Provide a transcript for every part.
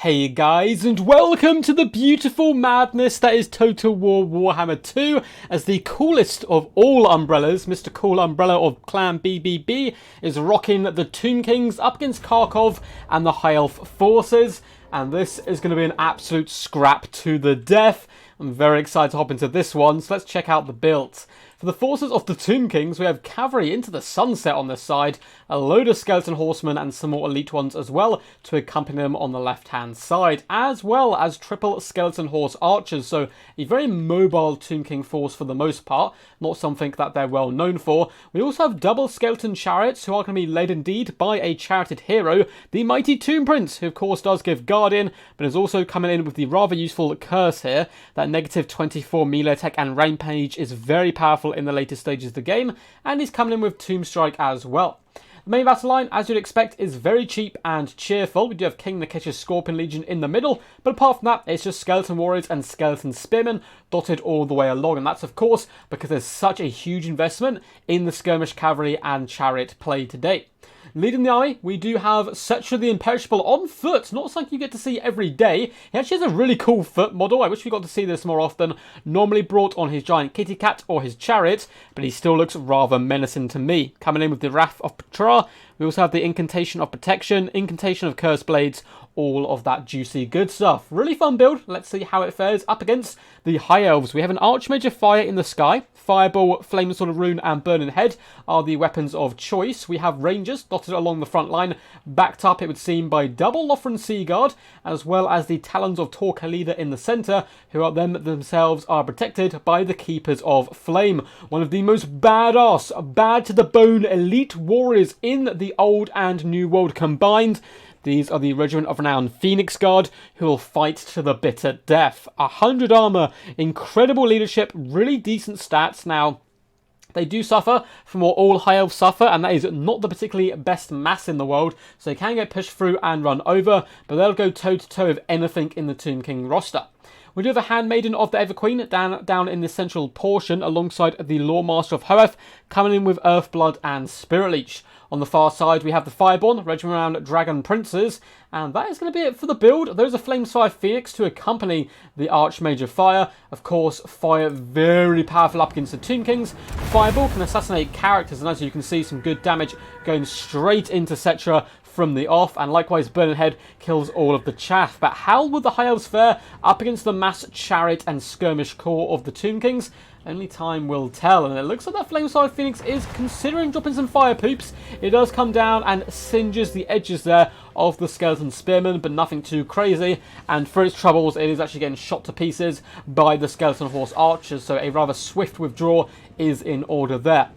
Hey guys, and welcome to the beautiful madness that is Total War Warhammer 2, as the coolest of all umbrellas, Mr. Cool Umbrella of Clan BBB, is rocking the Tomb Kings up against Kharkov and the High Elf forces, and this is going to be an absolute scrap to the death. I'm very excited to hop into this one, so let's check out the builds. For the forces of the Tomb Kings, we have cavalry into the sunset on this side, a load of skeleton horsemen and some more elite ones as well to accompany them on the left-hand side, as well as triple skeleton horse archers, so a very mobile Tomb King force for the most part, not something that they're well known for. We also have double skeleton chariots who are going to be led indeed by a charioted hero, the mighty Tomb Prince, who of course does give Guardian, but is also coming in with the rather useful curse here. That negative 24 melee attack and rampage is very powerful in the later stages of the game, and he's coming in with Tomb Strike as well. The main battle line, as you'd expect, is very cheap and cheerful. We do have King Nikish's Scorpion Legion in the middle, but apart from that, it's just Skeleton Warriors and Skeleton Spearmen dotted all the way along, and that's of course because there's such a huge investment in the Skirmish Cavalry and Chariot play today. Leading the army, we do have Settra the Imperishable on foot. Not something you get to see every day. He actually has a really cool foot model. I wish we got to see this more often. Normally brought on his giant kitty cat or his chariot, but he still looks rather menacing to me. Coming in with the Wrath of Petra. We also have the Incantation of Protection, Incantation of Cursed Blades, all of that juicy good stuff. Really fun build. Let's see how it fares up against the High Elves. We have an Archmage Fire in the sky. Fireball, Flame Sword of Rune, and Burning Head are the weapons of choice. We have Rangers dotted along the front line, backed up, it would seem, by double Lothran Sea Guard, as well as the Talons of Tor Khalida in the centre, who are themselves are protected by the Keepers of Flame. One of the most badass, bad to the bone elite warriors in the Old and New World combined. These are the Regiment of Renown Phoenix Guard, who will fight to the bitter death. 100 armor, incredible leadership, really decent stats. Now, they do suffer from what all High Elves suffer, and that is not the particularly best mass in the world, so they can get pushed through and run over, but they'll go toe-to-toe with anything in the Tomb King roster. We do have a Handmaiden of the Everqueen down in the central portion, alongside the Lawmaster of Hoeth, coming in with Earthblood and Spirit Leech. On the far side, we have the Fireborn, Regiment around Dragon Princes, and that is going to be it for the build. There's a Flamesfire Phoenix to accompany the Archmage of Fire. Of course, fire very powerful up against the Tomb Kings. Fireball can assassinate characters, and as you can see, some good damage going straight into Settra from the off, and likewise Burning Head kills all of the chaff. But how would the High Elves fare up against the mass chariot and skirmish core of the Tomb Kings? Only time will tell, and it looks like that Flamesfire Phoenix is considering dropping some fire poops. It does come down and singes the edges there of the Skeleton Spearman, but nothing too crazy, and for its troubles it is actually getting shot to pieces by the Skeleton Horse Archers, so a rather swift withdrawal is in order there.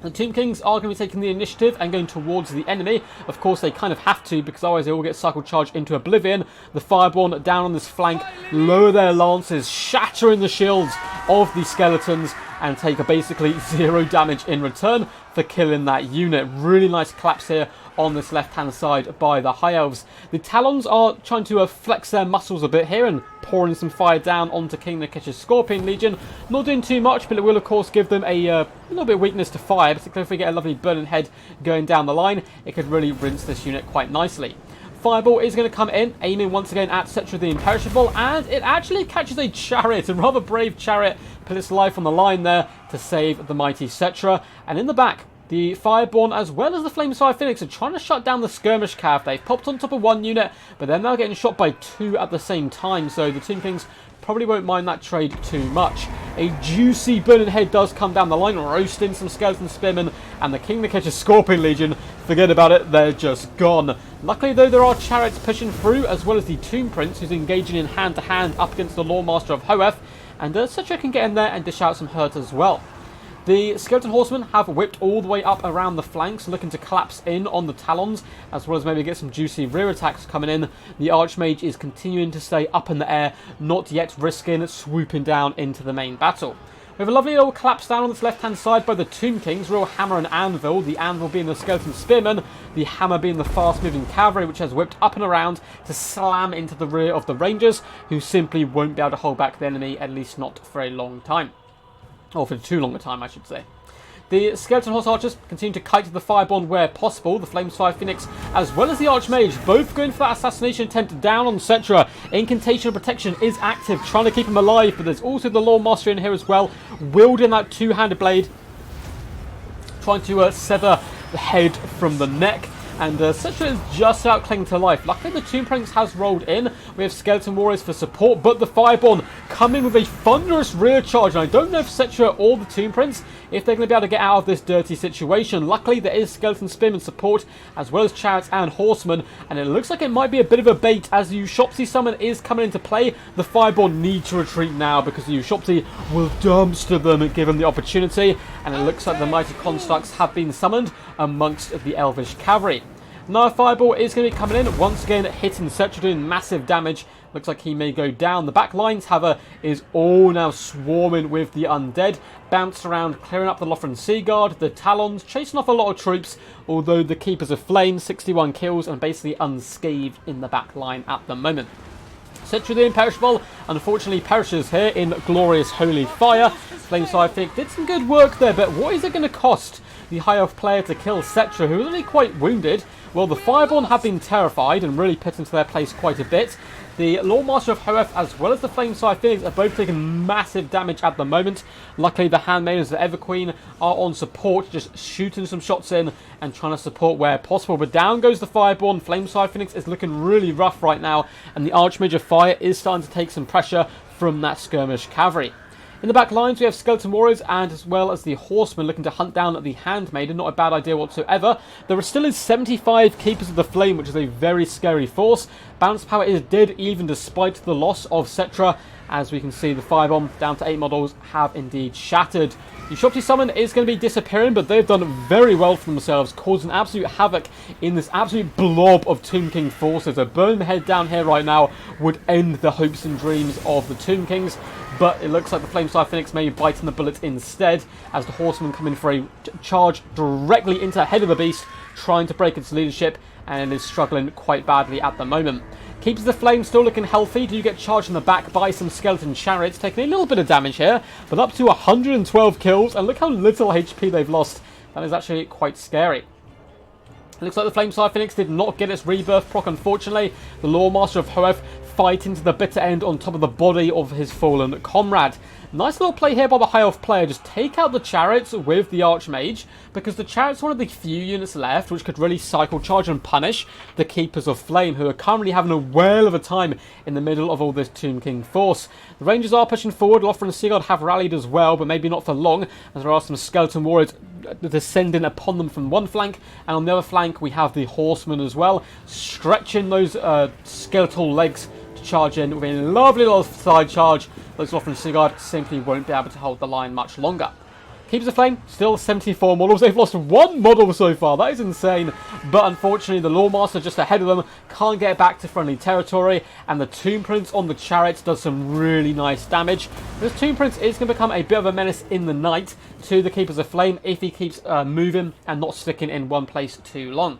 The Tomb Kings are going to be taking the initiative and going towards the enemy. Of course, they kind of have to, because otherwise they all get cycle charged into oblivion. The Fireborn down on this flank lower their lances, shattering the shields of the skeletons, and take a basically 0 damage in return for killing that unit. Really nice collapse here on this left-hand side by the High Elves. The Talons are trying to flex their muscles a bit here and pouring some fire down onto King Nikish's Scorpion Legion. Not doing too much, but it will of course give them a little bit of weakness to fire, particularly if we get a lovely Burning Head going down the line. It could really rinse this unit quite nicely. Fireball is going to come in, aiming once again at Settra the Imperishable, and it actually catches a chariot, a rather brave chariot, put its life on the line there to save the mighty Settra. And in the back, the Fireborn as well as the Flamesfire Phoenix are trying to shut down the Skirmish Cav. They've popped on top of one unit, but then they're getting shot by 2 at the same time, so the Tomb Kings probably won't mind that trade too much. A juicy Burning Head does come down the line, roasting some Skeleton Spearmen, and the King Nikish's Scorpion Legion, forget about it, they're just gone. Luckily though, there are chariots pushing through, as well as the Tomb Prince, who's engaging in hand-to-hand up against the Lawmaster of Hoeth, and Settra can get in there and dish out some hurt as well. The Skeleton Horsemen have whipped all the way up around the flanks, looking to collapse in on the Talons, as well as maybe get some juicy rear attacks coming in. The Archmage is continuing to stay up in the air, not yet risking swooping down into the main battle. We have a lovely little collapse down on this left-hand side by the Tomb Kings, real hammer and anvil, the anvil being the Skeleton Spearmen, the hammer being the fast-moving cavalry, which has whipped up and around to slam into the rear of the Rangers, who simply won't be able to hold back the enemy, at least not for a long time. Or for too long a time, I should say. The Skeleton Horse Archers continue to kite to the Firebomb where possible. The Flamesfire Phoenix as well as the Archmage both going for that assassination attempt down on Settra. Incantation of Protection is active, trying to keep him alive, but there's also the Lore Master in here as well, wielding that two-handed blade, trying to sever the head from the neck. And Settra is just out clinging to life. Luckily, the Tomb Prince has rolled in. We have Skeleton Warriors for support, but the Fireborn coming with a thunderous rear charge. And I don't know if Settra or the Tomb Prince, if they're going to be able to get out of this dirty situation. Luckily, there is Skeleton Spearman support, as well as Chariots and Horsemen. And it looks like it might be a bit of a bait as the Ushopsi summon is coming into play. The Fireborn need to retreat now because the Ushopsi will dumpster them given the opportunity. And it looks like the Mighty Constructs have been summoned amongst the Elvish Cavalry. Now Fireball is going to be coming in, once again hitting Settra, doing massive damage. Looks like he may go down. The back lines, however, is all now swarming with the undead. Bounced around, clearing up the Lothran Seaguard, the Talons, chasing off a lot of troops, although the Keepers of Flame, 61 kills and basically unscathed in the back line at the moment. Settra the Imperishable unfortunately perishes here in glorious holy fire. Flamesfire Phoenix did some good work there, but what is it going to cost the High Elf player to kill Settra, who was only quite wounded? Well, the Fireborn have been terrified and really put into their place quite a bit. The Lore Master of Hoeth as well as the Flamesfire Phoenix are both taking massive damage at the moment. Luckily, the Handmaidens of Everqueen are on support, just shooting some shots in and trying to support where possible. But down goes the Fireborn. Flamesfire Phoenix is looking really rough right now, and the Archmage of Fire is starting to take some pressure from that skirmish cavalry. In the back lines, we have Skeleton Warriors and as well as the Horsemen looking to hunt down the Handmaiden. Not a bad idea whatsoever. There still is 75 Keepers of the Flame, which is a very scary force. Bounce power is dead even despite the loss of Settra. As we can see, the Firebomb down to 8 models have indeed shattered. The Ushopsi Summon is going to be disappearing, but they've done very well for themselves, causing absolute havoc in this absolute blob of Tomb King forces. A burn head down here right now would end the hopes and dreams of the Tomb Kings, but it looks like the Flamesfire Phoenix may be biting the bullet instead, as the Horsemen come in for a charge directly into the head of the beast, trying to break its leadership, and is struggling quite badly at the moment. Keepers of the Flame still looking healthy. Do get charged in the back by some Skeleton Chariots, taking a little bit of damage here, but up to 112 kills, and look how little HP they've lost. That is actually quite scary. It looks like the Flamesfire Phoenix did not get its rebirth proc, unfortunately. The Lore Master of Hoeth fighting to the bitter end on top of the body of his fallen comrade. Nice little play here by the High Elf player. Just take out the Chariots with the Archmage, because the Chariot's one of the few units left which could really cycle charge and punish the Keepers of Flame, who are currently having a whale of a time in the middle of all this Tomb King force. The Rangers are pushing forward. Lothran and Seaguard have rallied as well, but maybe not for long, as there are some Skeleton Warriors descending upon them from one flank, and on the other flank we have the Horsemen as well, stretching those skeletal legs to charge in with a lovely little side charge. Those Lothran and Seaguard simply won't be able to hold the line much longer. Keepers of Flame, still 74 models. They've lost one model so far. That is insane. But unfortunately, the Lore Master just ahead of them can't get back to friendly territory. And the Tomb Prince on the Chariots does some really nice damage. This Tomb Prince is going to become a bit of a menace in the night to the Keepers of Flame if he keeps moving and not sticking in one place too long.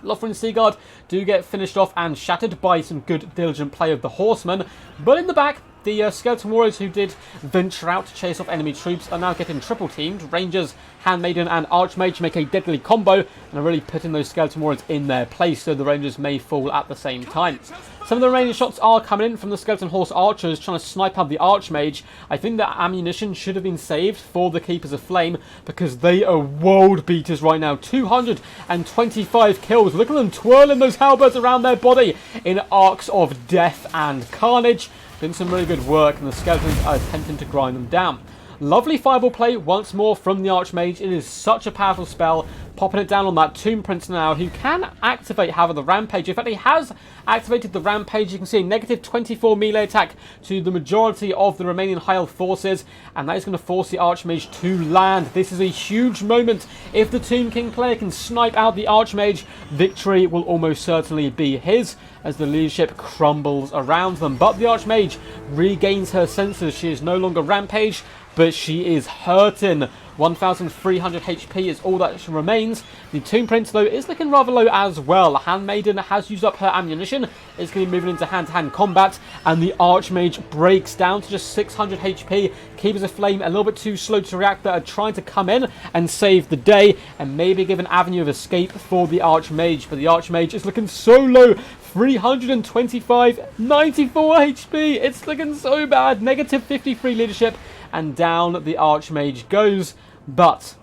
Lothran and Seaguard do get finished off and shattered by some good diligent play of the Horsemen. But in the back, the Skeleton Warriors who did venture out to chase off enemy troops are now getting triple teamed. Rangers, Handmaiden and Archmage make a deadly combo and are really putting those Skeleton Warriors in their place, so the Rangers may fall at the same time. Some of the remaining shots are coming in from the Skeleton Horse Archers trying to snipe out the Archmage. I think that ammunition should have been saved for the Keepers of Flame because they are world beaters right now. 225 kills. Look at them twirling those halberds around their body in arcs of death and carnage. Doing some really good work, and the Skeletons are attempting to grind them down. Lovely fireball play once more from the Archmage. It is such a powerful spell. Popping it down on that Tomb Prince now, who can activate, however, the Rampage. In fact, he has activated the Rampage. You can see a negative 24 melee attack to the majority of the remaining High Elf forces, and that is going to force the Archmage to land. This is a huge moment. If the Tomb King player can snipe out the Archmage, victory will almost certainly be his, as the leadership crumbles around them. But the Archmage regains her senses. She is no longer Rampage. but she is hurting. 1,300 HP is all that remains. The Tomb Prince, though, is looking rather low as well. Handmaiden has used up her ammunition. It's going to be moving into hand-to-hand combat, and the Archmage breaks down to just 600 HP. Keepers of Flame a little bit too slow to react, but are trying to come in and save the day, and maybe give an avenue of escape for the Archmage. But the Archmage is looking so low. 325, 94 HP. It's looking so bad. Negative 53 leadership, and down the Archmage goes. But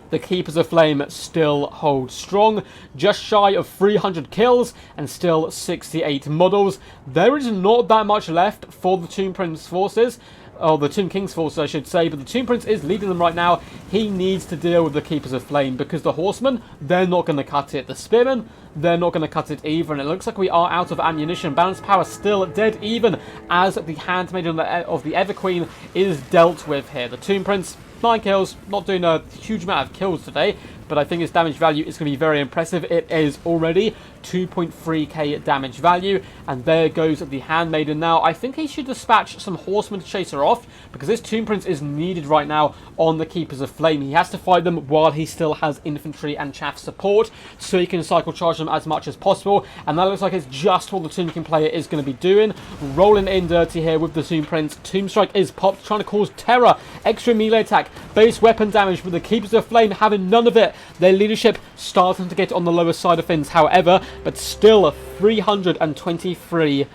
the Keepers of Flame still hold strong, just shy of 300 kills and still 68 models. There is not that much left for the Tomb Prince forces, or the Tomb King's forces I should say, but the Tomb Prince is leading them right now. He needs to deal with the Keepers of Flame, because the Horsemen, they're not going to cut it. The Spearmen, they're not going to cut it either, and it looks like we are out of ammunition. Balance power still dead even as the Handmaiden of the Everqueen is dealt with here. The Tomb Prince, 9 kills, not doing a huge amount of kills today, but I think his damage value is going to be very impressive. It is already 2.3k damage value, and there goes the Handmaiden now. I think he should dispatch some horsemen to chase her off, because this Tomb Prince is needed right now on the Keepers of Flame. He has to fight them while he still has infantry and chaff support, so he can cycle charge them as much as possible, and that looks like it's just what the Tomb King player is going to be doing. Rolling in dirty here with the Tomb Prince. Tomb Strike is popped, trying to cause terror. Extra melee attack, base weapon damage, with the Keepers of Flame having none of it. Their leadership starting to get on the lower side of things, however, but still 323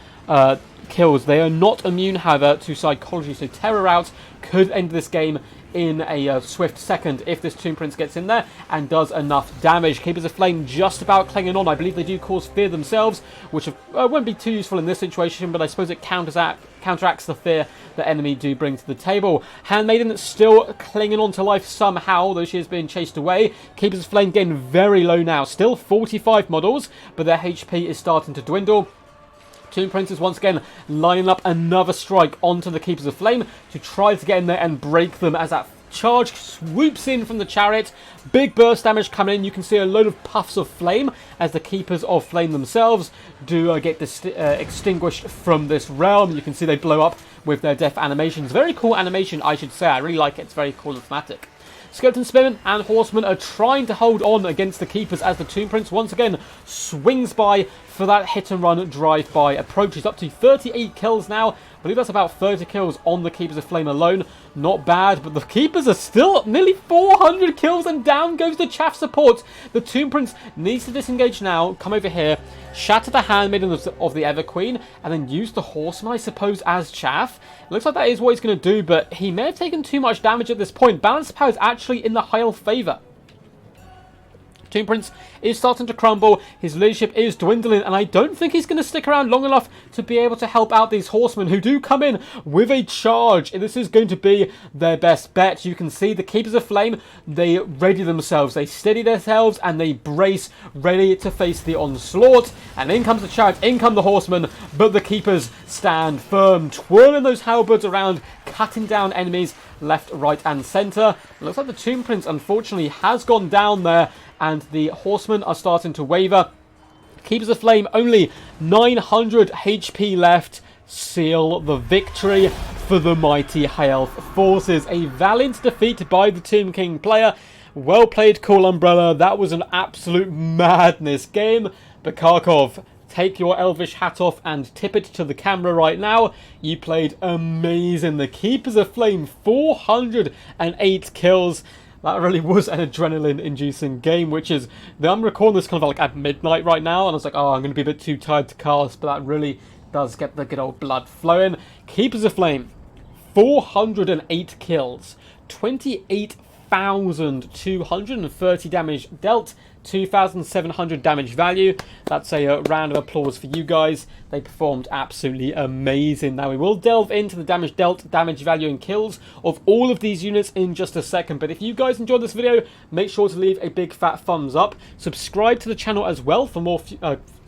kills. They are not immune, however, to psychology, so Terror Out could end this game in a swift second if this Tomb Prince gets in there and does enough damage. Keepers of Flame just about clinging on. I believe they do cause fear themselves, which won't be too useful in this situation, but I suppose it counteracts the fear the enemy do bring to the table. Handmaiden still clinging on to life somehow, though she is being chased away. Keepers of Flame getting very low now. Still 45 models, but their HP is starting to dwindle. Tomb Prince is once again lining up another strike onto the Keepers of Flame to try to get in there and break them as that charge swoops in from the chariot. Big burst damage coming in. You can see a load of puffs of flame as the Keepers of Flame themselves do get extinguished from this realm. You can see they blow up with their death animations. Very cool animation, I should say. I really like it. It's very cool and thematic. Skeleton Spearmen and Horsemen are trying to hold on against the Keepers as the Tomb Prince once again swings by for that hit-and-run drive-by approach. He's up to 38 kills now. I believe that's about 30 kills on the Keepers of Flame alone. Not bad, but the Keepers are still nearly 400 kills, and down goes the chaff support. The Tomb Prince needs to disengage now, come over here, shatter the Handmaiden of the Everqueen, and then use the Horseman, I suppose, as chaff. It looks like that is what he's going to do, but he may have taken too much damage at this point. Balance power is actually in the Heil favour. Tomb Prince is starting to crumble, his leadership is dwindling, and I don't think he's going to stick around long enough to be able to help out these horsemen who do come in with a charge. This is going to be their best bet. You can see the Keepers of Flame, they ready themselves, they steady themselves, and they brace, ready to face the onslaught. And in comes the chariot, in come the horsemen, but the Keepers stand firm, twirling those halberds around, cutting down enemies left, right, and centre. It looks like the Tomb Prince, unfortunately, has gone down there, and the horsemen are starting to waver. Keepers of Flame, only 900 HP left. Seal the victory for the mighty High Elf forces. A valiant defeat by the Tomb King player. Well played, Cool Umbrella. That was an absolute madness game. But Kharkov, take your elvish hat off and tip it to the camera right now. You played amazing. The Keepers of Flame, 408 kills. That really was an adrenaline-inducing game, which is... I'm recording this kind of like at midnight right now, and I was like, oh, I'm going to be a bit too tired to cast, but that really does get the good old blood flowing. Keepers of Flame, 408 kills, 28,230 damage dealt, 2,700 damage value. That's a round of applause for you guys. They performed absolutely amazing. Now we will delve into the damage dealt, damage value, and kills of all of these units in just a second. But if you guys enjoyed this video, make sure to leave a big fat thumbs up. Subscribe to the channel as well for more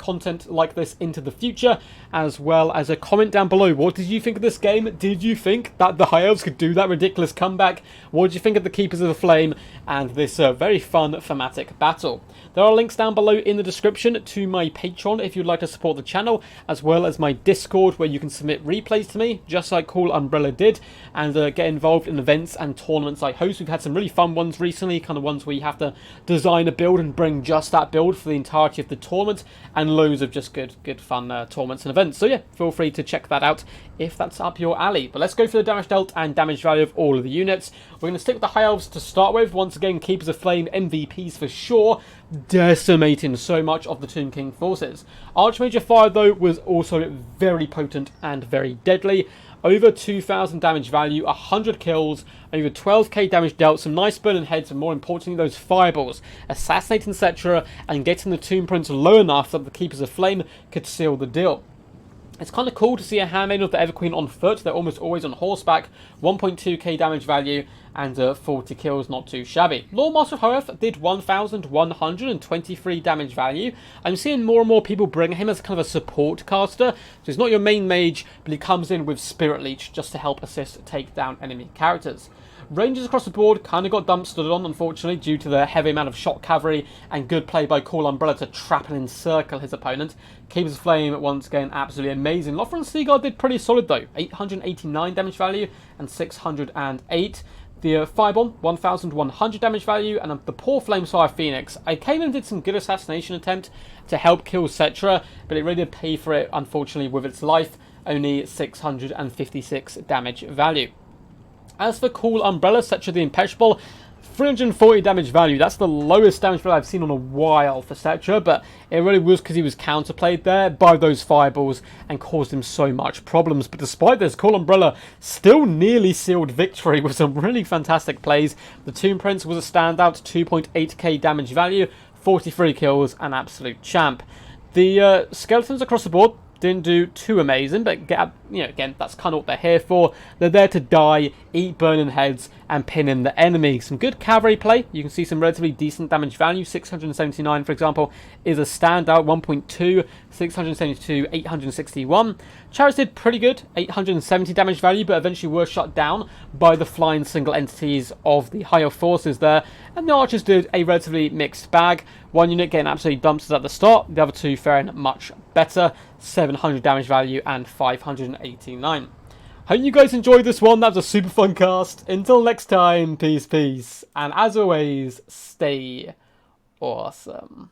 content like this into the future, as well as a comment down below. What did you think of this game? Did you think that the High Elves could do that ridiculous comeback? What did you think of the Keepers of the Flame and this very fun thematic battle? There are links down below in the description to my Patreon if you'd like to support the channel, as well as my Discord where you can submit replays to me, just like Cool Umbrella did, and get involved in events and tournaments I host. We've had some really fun ones recently, kind of ones where you have to design a build and bring just that build for the entirety of the tournament, and loads of just good fun tournaments and events. So yeah, feel free to check that out if that's up your alley. But let's go for the damage dealt and damage value of all of the units. We're going to stick with the High Elves to start with. Once again, Keepers of Flame MVPs for sure, decimating so much of the Tomb King forces. Archmage of Fire, though, was also very potent and very deadly. Over 2,000 damage value, 100 kills, over 12k damage dealt, some nice burning heads, and more importantly, those fireballs, assassinating Settra and getting the Tomb Prince low enough that the Keepers of Flame could seal the deal. It's kind of cool to see a Handmaiden of the Everqueen on foot. They're almost always on horseback. 1.2k damage value and 40 kills, not too shabby. Loremaster of Hoeth did 1,123 damage value. I'm seeing more and more people bring him as kind of a support caster. So he's not your main mage, but he comes in with Spirit Leech just to help assist take down enemy characters. Rangers across the board kind of got dumpstered on, unfortunately, due to the heavy amount of shock cavalry and good play by Cool Umbrella to trap and encircle his opponent. Keepers of Flame, once again, absolutely amazing. Lothran Seaguard did pretty solid, though. 889 damage value and 608. The Fireborn, 1,100 damage value, and the poor Flamesfire Phoenix. I came in and did some good assassination attempt to help kill Settra, but it really did pay for it, unfortunately, with its life. Only 656 damage value. As for Cool Umbrella, Settra the Impenetrable, 340 damage value. That's the lowest damage value I've seen in a while for Settra, but it really was because he was counterplayed there by those fireballs and caused him so much problems. But despite this, Cool Umbrella still nearly sealed victory with some really fantastic plays. The Tomb Prince was a standout, 2.8k damage value, 43 kills, an absolute champ. The skeletons across the board didn't do too amazing, but again, that's kind of what they're here for. They're there to die, eat burning heads, and pin in the enemy. Some good cavalry play. You can see some relatively decent damage value. 679, for example, is a standout. 1.2, 672, 861. Chariots did pretty good, 870 damage value, but eventually were shut down by the flying single entities of the higher forces there. And the archers did a relatively mixed bag. One unit getting absolutely dumped at the start, the other two faring much better. 700 damage value and 589. Hope you guys enjoyed this one. That was a super fun cast. Until next time, peace. And as always, stay awesome.